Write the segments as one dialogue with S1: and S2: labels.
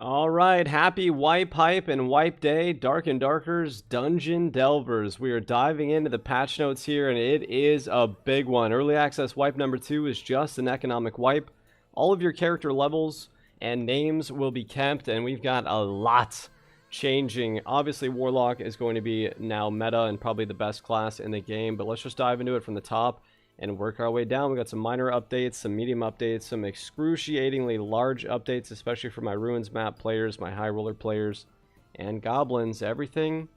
S1: All right, happy wipe hype and wipe day, Dark and Darker's Dungeon Delvers. We are diving into the patch notes here, and it is a big one. Early access wipe number 2 is just an economic wipe. All of your character levels and names will be kept, and we've got a lot changing. Obviously, Warlock is going to be now meta and probably the best class in the game, but let's just dive into it from the top and work our way down. We got some minor updates, some medium updates, some excruciatingly large updates, especially for my Ruins map players, my High Roller players, and Goblins. Everything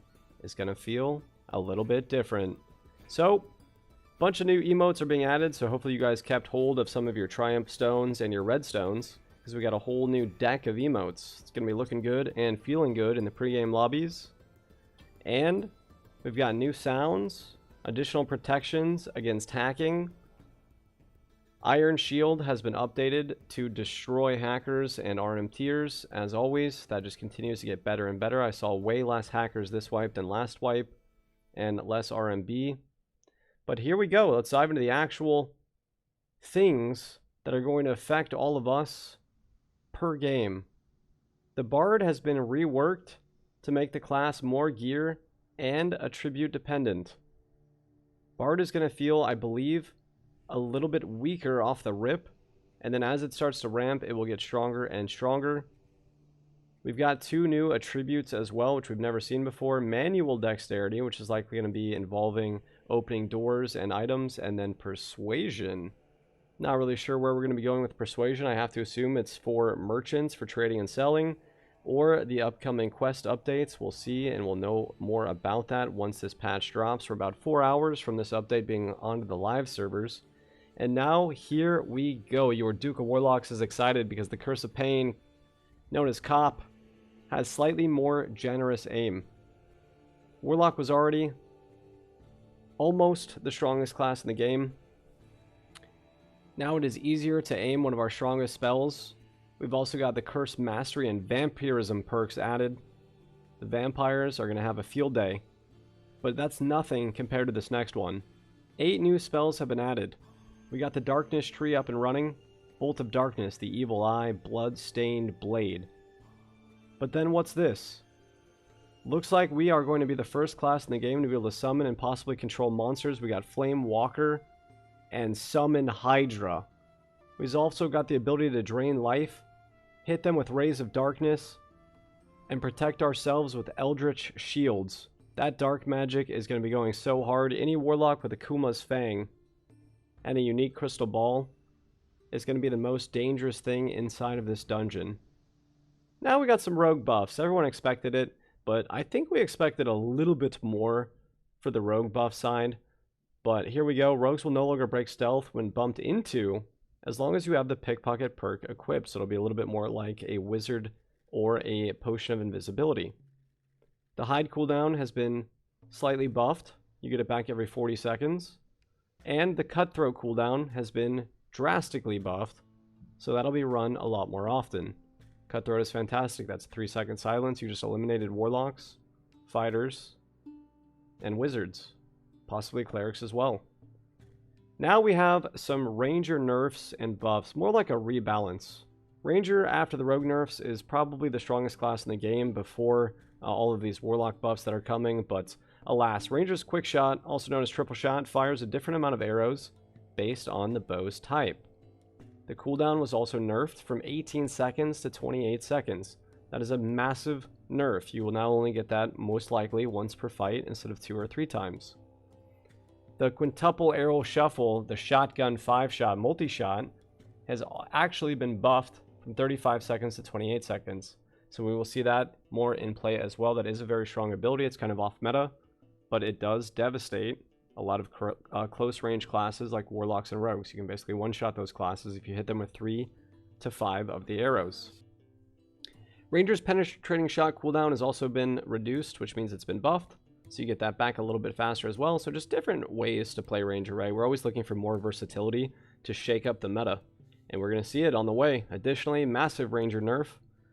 S1: is going to feel a little bit different. So, a bunch of new emotes are being added, so hopefully you guys kept hold of some of your Triumph Stones and your Redstones, because we got a whole new deck of emotes. It's going to be looking good and feeling good in the pregame lobbies. And we've got new sounds, additional protections against hacking. Iron Shield has been updated to destroy hackers and RMTers. As always, that just continues to get better and better. I saw way less hackers this wipe than last wipe, and less RMB. But here we go. Let's dive into the actual things that are going to affect all of us per game. The Bard has been reworked to make the class more gear and attribute dependent. Bard is going to feel, I believe, a little bit weaker off the rip, and then as it starts to ramp, it will get stronger and stronger. We've got 2 new attributes as well, which we've never seen before. Manual Dexterity, which is likely going to be involving opening doors and items, and then Persuasion. Not really sure where we're going to be going with Persuasion. I have to assume it's for merchants, for trading and selling, or the upcoming quest updates. We'll see, and we'll know more about that once this patch drops. We're about 4 hours from this update being onto the live servers. And now, here we go. Your Duke of Warlocks is excited because the Curse of Pain, known as Cop, has slightly more generous aim. Warlock was already almost the strongest class in the game. Now it is easier to aim one of our strongest spells. We've also got the Curse Mastery and Vampirism perks added. The vampires are going to have a field day, but that's nothing compared to this next one. 8 new spells have been added. We got the Darkness tree up and running. Bolt of Darkness, the Evil Eye, Blood-Stained Blade. But then what's this? Looks like we are going to be the first class in the game to be able to summon and possibly control monsters. We got Flame Walker and Summon Hydra. We've also got the ability to drain life, hit them with Rays of Darkness, and protect ourselves with Eldritch Shields. That dark magic is going to be going so hard. Any Warlock with Akuma's Fang and a unique Crystal Ball is going to be the most dangerous thing inside of this dungeon. Now we got some rogue buffs. Everyone expected it, but I think we expected a little bit more for the rogue buff side. But here we go. Rogues will no longer break stealth when bumped into, as long as you have the Pickpocket perk equipped. So it'll be a little bit more like a wizard or a potion of invisibility. The hide cooldown has been slightly buffed. You get it back every 40 seconds. And the cutthroat cooldown has been drastically buffed, so that'll be run a lot more often. Cutthroat is fantastic. That's a 3-second silence. You just eliminated Warlocks, Fighters, and Wizards. Possibly Clerics as well. Now we have some Ranger nerfs and buffs. More like a rebalance. Ranger, after the Rogue nerfs, is probably the strongest class in the game before all of these Warlock buffs that are coming, but alas, Ranger's Quick Shot, also known as Triple Shot, fires a different amount of arrows based on the bow's type. The cooldown was also nerfed from 18 seconds to 28 seconds. That is a massive nerf. You will now only get that most likely once per fight instead of 2 or 3 times. The Quintuple Arrow Shuffle, the Shotgun 5-shot multi-shot, has actually been buffed from 35 seconds to 28 seconds. So we will see that more in play as well. That is a very strong ability. It's kind of off meta, but it does devastate a lot of close range classes like Warlocks and Rogues. You can basically one-shot those classes if you hit them with 3 to 5 of the arrows. Ranger's Penetrating Shot cooldown has also been reduced, which means it's been buffed. So you get that back a little bit faster as well. So just different ways to play Ranger, right? We're always looking for more versatility to shake up the meta. And we're going to see it on the way. Additionally, massive Ranger nerf.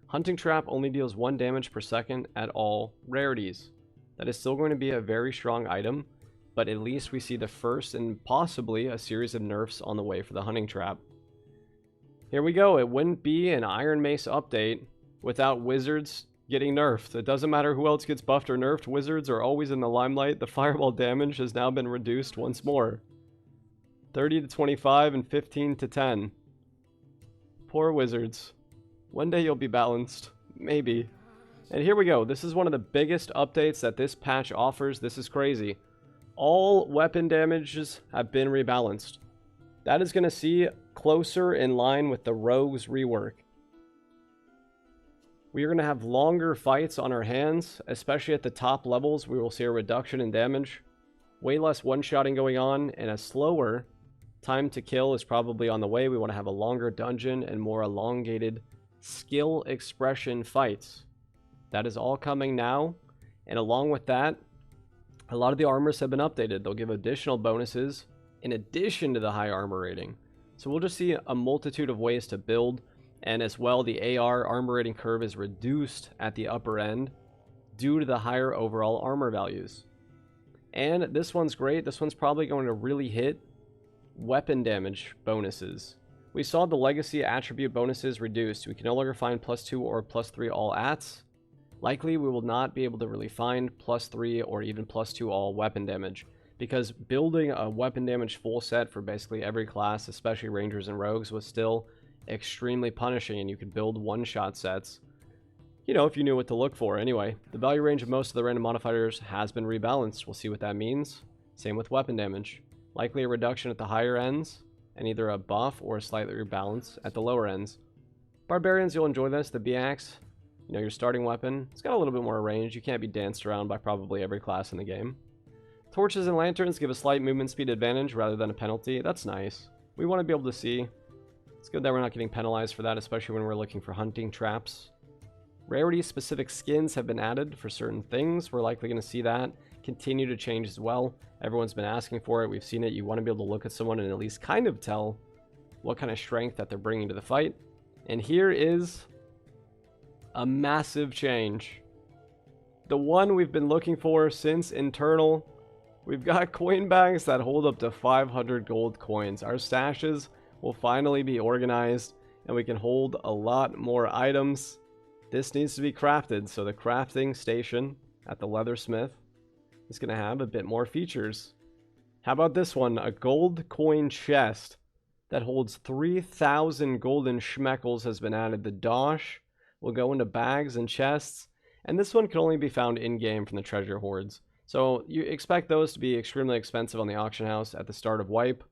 S1: Hunting Trap only deals 1 damage per second at all rarities. That is still going to be a very strong item, but at least we see the first and possibly a series of nerfs on the way for the Hunting Trap. Here we go. It wouldn't be an Iron Mace update without wizards getting nerfed. It doesn't matter who else gets buffed or nerfed. Wizards are always in the limelight. The fireball damage has now been reduced once more. 30 to 25 and 15 to 10. Poor wizards. One day you'll be balanced. Maybe. And here we go. This is one of the biggest updates that this patch offers. This is crazy. All weapon damages have been rebalanced. That is going to see closer in line with the rogues rework. We are going to have longer fights on our hands, especially at the top levels. We will see a reduction in damage. Way less one-shotting going on, and a slower time to kill is probably on the way. We want to have a longer dungeon and more elongated skill expression fights. That is all coming now, and along with that, a lot of the armors have been updated. They'll give additional bonuses in addition to the high armor rating. So we'll just see a multitude of ways to build. And as well, the AR armor rating curve is reduced at the upper end due to the higher overall armor values. And this one's great. This one's probably going to really hit weapon damage bonuses. We saw the legacy attribute bonuses reduced. We can no longer find +2 or +3 all ats. Likely we will not be able to really find +3 or even +2 all weapon damage, because building a weapon damage full set for basically every class, especially rangers and rogues, was still extremely punishing, and you could build one-shot sets, you know, if you knew what to look for. Anyway, the value range of most of the random modifiers has been rebalanced. We'll see what that means. Same with weapon damage. Likely a reduction at the higher ends, and either a buff or a slightly rebalance at the lower ends. Barbarians, you'll enjoy this. The B-Axe, you know, your starting weapon, it's got a little bit more range. You can't be danced around by probably every class in the game. Torches and lanterns give a slight movement speed advantage rather than a penalty. That's nice. We want to be able to see. It's good that we're not getting penalized for that, especially when we're looking for hunting traps. Rarity-specific skins have been added for certain things. We're likely going to see that continue to change as well. Everyone's been asking for it. We've seen it. You want to be able to look at someone and at least kind of tell what kind of strength that they're bringing to the fight. And here is a massive change. The one we've been looking for since Internal. We've got coin bags that hold up to 500 gold coins. Our stashes will finally be organized, and we can hold a lot more items. This needs to be crafted, so the crafting station at the leathersmith is going to have a bit more features. How about this one? A gold coin chest that holds 3,000 golden schmeckles has been added. The dosh will go into bags and chests, and this one can only be found in-game from the treasure hoards. So you expect those to be extremely expensive on the auction house at the start of wipe.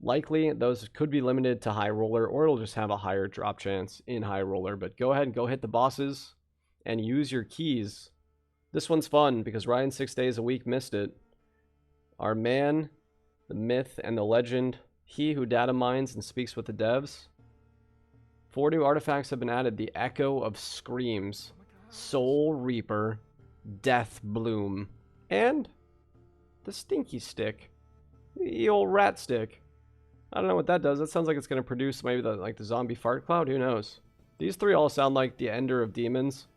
S1: Likely, those could be limited to High Roller, or it'll just have a higher drop chance in High Roller. But go ahead and go hit the bosses and use your keys. This one's fun because Ryan 6 days a week missed it. Our man, the myth, and the legend, he who data mines and speaks with the devs. 4 new artifacts have been added. The Echo of Screams, Soul Reaper, Death Bloom, and the Stinky Stick. The old rat stick. I don't know what that does. That sounds like it's going to produce maybe the zombie fart cloud. Who knows? These three all sound like the ender of demons,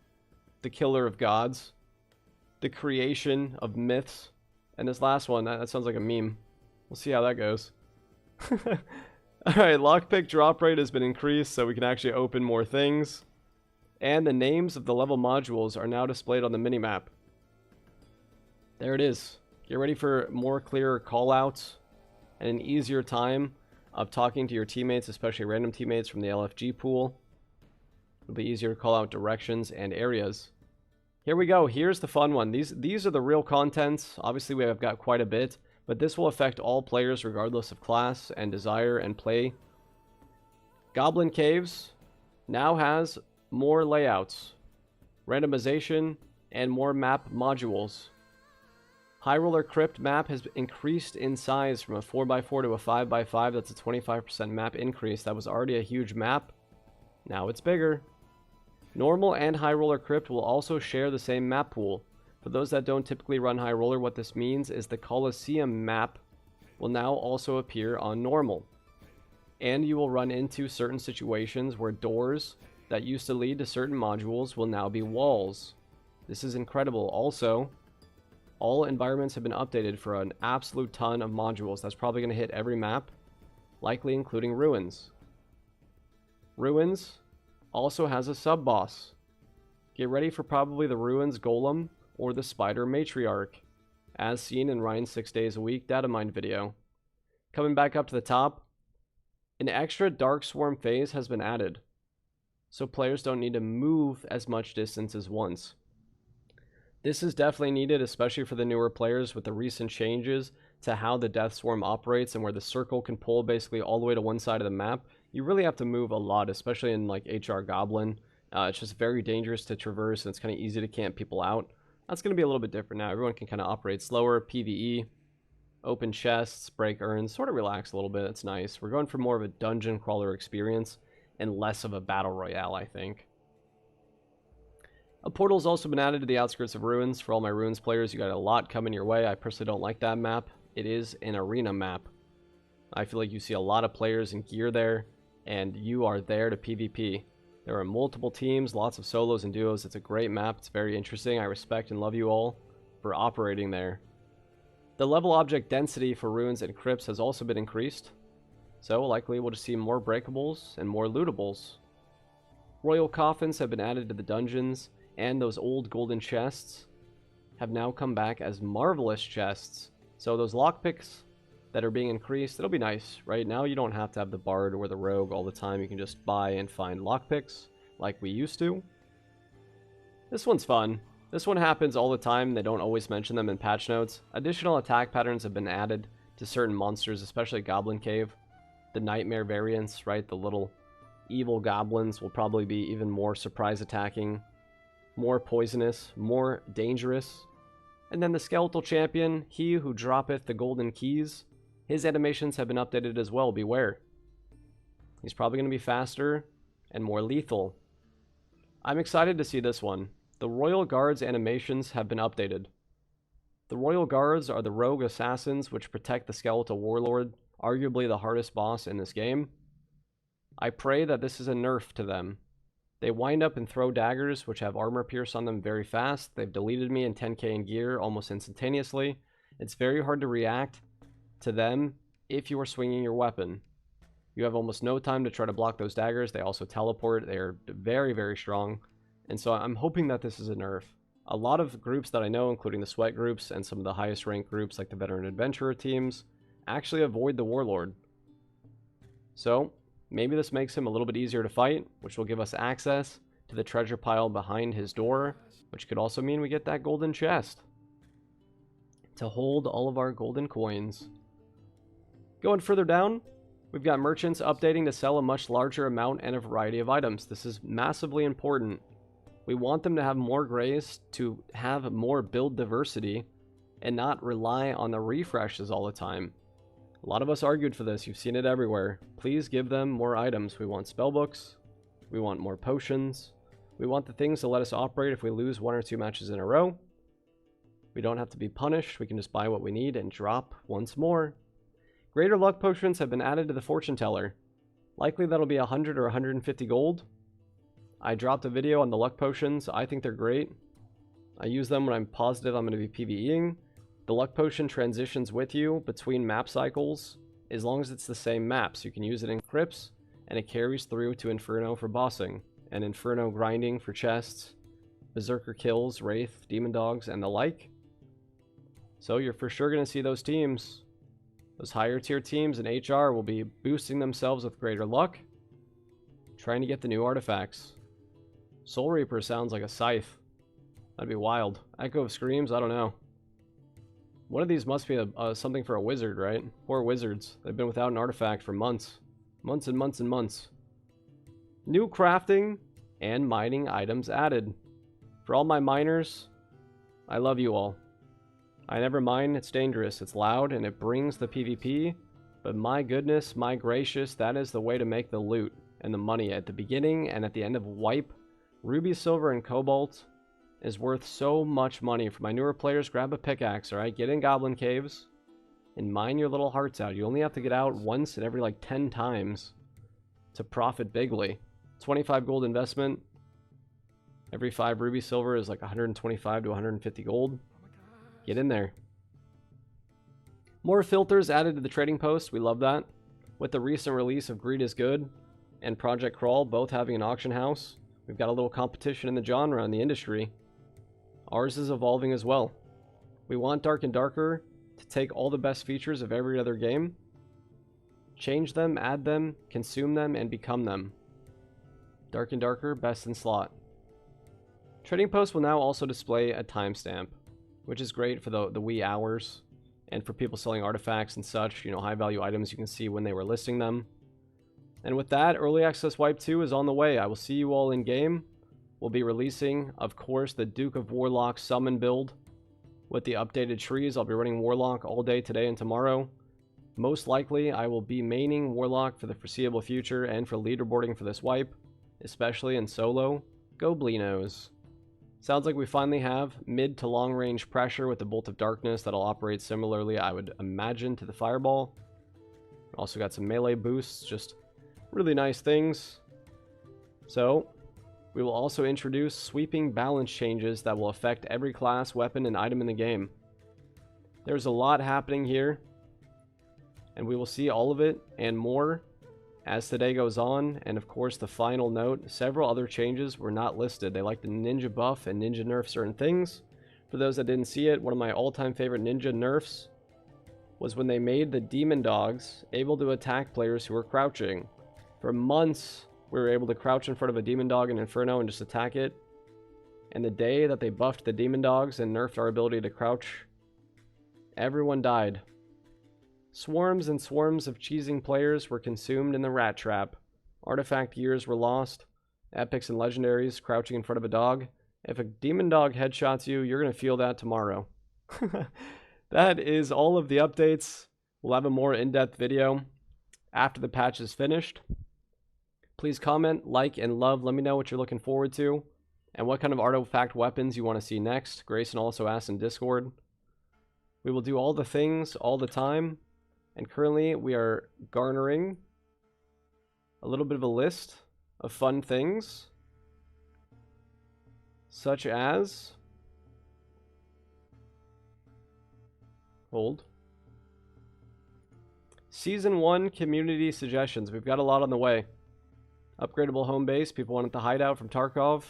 S1: the killer of gods, the creation of myths, and this last one, that sounds like a meme. We'll see how that goes. Alright, lockpick drop rate has been increased so we can actually open more things. And the names of the level modules are now displayed on the minimap. There it is. Get ready for more clearer callouts and an easier time of talking to your teammates, especially random teammates from the LFG pool. It'll be easier to call out directions and areas. Here we go. Here's the fun one. These are the real contents. Obviously, we have got quite a bit, but this will affect all players regardless of class and desire and play. Goblin Caves now has more layouts, randomization, and more map modules. High Roller Crypt map has increased in size from a 4x4 to a 5x5. That's a 25% map increase. That was already a huge map. Now it's bigger. Normal and High Roller Crypt will also share the same map pool. For those that don't typically run High Roller, what this means is the Colosseum map will now also appear on Normal. And you will run into certain situations where doors that used to lead to certain modules will now be walls. This is incredible. Also, all environments have been updated for an absolute ton of modules. That's probably going to hit every map, likely including Ruins. Ruins also has a sub-boss. Get ready for probably the Ruins Golem or the Spider Matriarch, as seen in Ryan's 6 days a week data mine video. Coming back up to the top, an extra Dark Swarm phase has been added, so players don't need to move as much distance as once. This is definitely needed, especially for the newer players with the recent changes to how the Death Swarm operates and where the circle can pull basically all the way to one side of the map. You really have to move a lot, especially in like HR Goblin. It's just very dangerous to traverse, and it's kind of easy to camp people out. That's going to be a little bit different now. Everyone can kind of operate slower, PvE, open chests, break urns, sort of relax a little bit. It's nice. We're going for more of a dungeon crawler experience and less of a battle royale, I think. A portal's also been added to the outskirts of Ruins. For all my Ruins players, you got a lot coming your way. I personally don't like that map. It is an arena map. I feel like you see a lot of players and gear there, and you are there to PvP. There are multiple teams, lots of solos and duos. It's a great map. It's very interesting. I respect and love you all for operating there. The level object density for Ruins and Crypts has also been increased, so likely we'll just see more breakables and more lootables. Royal coffins have been added to the dungeons, and those old golden chests have now come back as marvelous chests. So those lockpicks that are being increased, it'll be nice. Right now you don't have to have the bard or the rogue all the time. You can just buy and find lockpicks like we used to. This one's fun. This one happens all the time. They don't always mention them in patch notes. Additional attack patterns have been added to certain monsters, especially Goblin Cave. The nightmare variants, right? The little evil goblins will probably be even more surprise attacking, more poisonous, more dangerous. And then the skeletal champion, he who droppeth the golden keys, his animations have been updated as well. Beware. He's probably going to be faster and more lethal. I'm excited to see this one. The Royal Guards animations have been updated. The Royal Guards are the rogue assassins which protect the skeletal warlord, arguably the hardest boss in this game. I pray that this is a nerf to them. They wind up and throw daggers which have armor pierce on them very fast. They've deleted me in 10k in gear almost instantaneously. It's very hard to react to them if you are swinging your weapon. You have almost no time to try to block those daggers. They also teleport. They are very, very strong. And so I'm hoping that this is a nerf. A lot of groups that I know, including the sweat groups and some of the highest ranked groups like the veteran adventurer teams, actually avoid the warlord. So maybe this makes him a little bit easier to fight, which will give us access to the treasure pile behind his door, which could also mean we get that golden chest to hold all of our golden coins. Going further down, we've got merchants updating to sell a much larger amount and a variety of items. This is massively important. We want them to have more grays, to have more build diversity, and not rely on the refreshes all the time. A lot of us argued for this. You've seen it everywhere. Please give them more items. We want spellbooks. We want more potions. We want the things to let us operate if we lose 1 or 2 matches in a row. We don't have to be punished. We can just buy what we need and drop once more. Greater luck potions have been added to the fortune teller. Likely that'll be 100 or 150 gold. I dropped a video on the luck potions. I think they're great. I use them when I'm positive I'm going to be PvEing. The luck potion transitions with you between map cycles as long as it's the same map. So you can use it in crypts, and it carries through to Inferno for bossing, and Inferno grinding for chests, Berserker kills, Wraith, Demon Dogs, and the like. So you're for sure going to see those teams. Those higher tier teams in HR will be boosting themselves with greater luck, trying to get the new artifacts. Soul Reaper sounds like a scythe. That'd be wild. Echo of Screams, I don't know. One of these must be something for a wizard, right? Poor wizards. They've been without an artifact for months. Months and months and months. New crafting and mining items added. For all my miners, I love you all. I never mine, it's dangerous, it's loud, and it brings the PvP. But my goodness, my gracious, that is the way to make the loot and the money at the beginning and at the end of wipe. Ruby, silver, and cobalt is worth so much money. For my newer players, grab a pickaxe, alright? Get in goblin caves and mine your little hearts out. You only have to get out once in every like 10 times to profit bigly. 25 gold investment. Every 5 ruby silver is like 125 to 150 gold. Get in there. More filters added to the trading post. We love that. With the recent release of Greed is Good, and Project Crawl both having an auction house. We've got a little competition in the genre, in the industry. Ours is evolving as well. We want Dark and Darker to take all the best features of every other game, change them, add them, consume them, and become them. Dark and Darker, best in slot. Trading Post will now also display a timestamp, which is great for the wee hours, and for people selling artifacts and such, you know, high value items, you can see when they were listing them. And with that, Early Access Wipe 2 is on the way. I will see you all in game. We'll be releasing, of course, the Duke of Warlock summon build with the updated trees. I'll be running Warlock all day today and tomorrow. Most likely, I will be maining Warlock for the foreseeable future and for leaderboarding for this wipe, especially in solo. Go Blinos. Sounds like we finally have mid to long range pressure with the Bolt of Darkness that'll operate similarly, I would imagine, to the Fireball. Also got some melee boosts, just really nice things. So, we will also introduce sweeping balance changes that will affect every class, weapon, and item in the game. There's a lot happening here, and we will see all of it and more as today goes on. And of course, the final note, several other changes were not listed. They like to ninja buff and ninja nerf certain things. For those that didn't see it, one of my all-time favorite ninja nerfs was when they made the demon dogs able to attack players who were crouching. For months, we were able to crouch in front of a demon dog in Inferno and just attack it. And the day that they buffed the demon dogs and nerfed our ability to crouch, everyone died. Swarms and swarms of cheesing players were consumed in the rat trap. Artifact gears were lost. Epics and legendaries crouching in front of a dog. If a demon dog headshots you, you're going to feel that tomorrow. That is all of the updates. We'll have a more in-depth video after the patch is finished. Please comment, like, and love. Let me know what you're looking forward to and what kind of artifact weapons you want to see next. Grayson also asked in Discord. We will do all the things all the time. And currently we are garnering a little bit of a list of fun things, such as, Season 1 community suggestions. We've got a lot on the way. Upgradable home base. People wanted the hideout from Tarkov.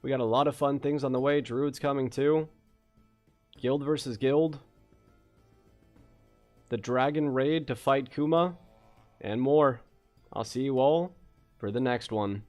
S1: We got a lot of fun things on the way. Druid's coming too. Guild versus Guild. The Dragon Raid to fight Kuma. And more. I'll see you all for the next one.